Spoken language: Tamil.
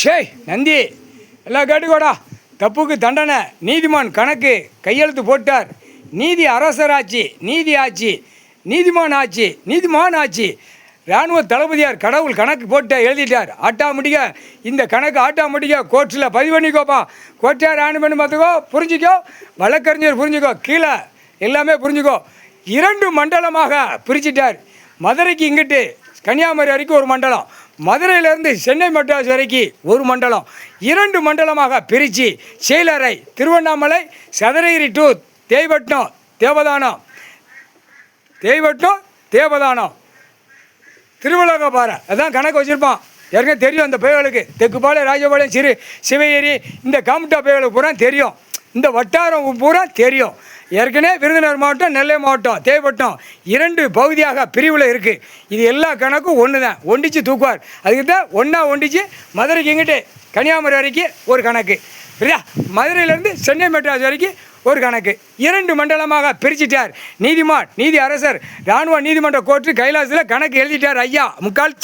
ஷேய் நந்தி எல்லாம் கேட்டுக்கோடா. தப்புக்கு தண்டனை, நீதிமான் கணக்கு கையெழுத்து போட்டார். நீதி அரசராட்சி, நீதி ஆட்சி, நீதிமான் ஆட்சி, நீதிமான் ஆட்சி. இராணுவ தளபதியார் கடவுள் கணக்கு போட்டு எழுதிட்டார். ஆட்டாமட்டிக்க இந்த கணக்கு ஆட்டாமட்டிக்க கோர்ட்டில் பதிவு பண்ணிக்கோப்பா. கோர்ட்டார் ஆணு பண்ணி பார்த்துக்கோ, புரிஞ்சிக்கோ. வழக்கறிஞர் புரிஞ்சுக்கோ, கீழே எல்லாமே புரிஞ்சுக்கோ. 2 மண்டலமாக பிரிச்சிட்டார். மதுரைக்கு இங்கிட்டு கன்னியாகுமரி வரைக்கும் ஒரு மண்டலம், மதுரையிலேருந்து சென்னை மெட்ராஸ் வரைக்கும் ஒரு மண்டலம், 2 மண்டலமாக பிரித்து செயலறை திருவண்ணாமலை, சதுரகிரி டு தேவட்டம் தேவதானம், தேவதானம், திருவிழாப்பாறை. அதான் கணக்கு வச்சுருப்பான். ஏற்கனவே தெரியும் அந்த பயலுக்கு. தெக்குப்பாளையம், ராஜபாளையம், சிவகிரி, இந்த காமுட்டா பயலுக்கு பூரா தெரியும். இந்த வட்டாரம் பூரா தெரியும். ஏற்கனவே விருதுநகர் மாவட்டம், நெல்லை மாவட்டம், தேவட்டம் 2 பகுதியாக பிரிவில் இருக்குது. இது எல்லா கணக்கும் ஒன்று தான், ஒண்டிச்சு தூக்குவார். அதுக்கு தான் ஒன்றா ஒண்டிச்சு மதுரைக்கு இங்கிட்டு கன்னியாகுமரி வரைக்கும் ஒரு கணக்கு, சரியா? மதுரையிலேருந்து சென்னை மெட்ராஸ் வரைக்கும் ஒரு கணக்கு. 2 மண்டலமாக பிரிச்சிட்டார். நீதிமான், நீதி அரசர், இராணுவ நீதிமன்ற கோர்ட்டு கைலாசத்தில் கணக்கு எழுதிட்டார் ஐயா. முக்கால்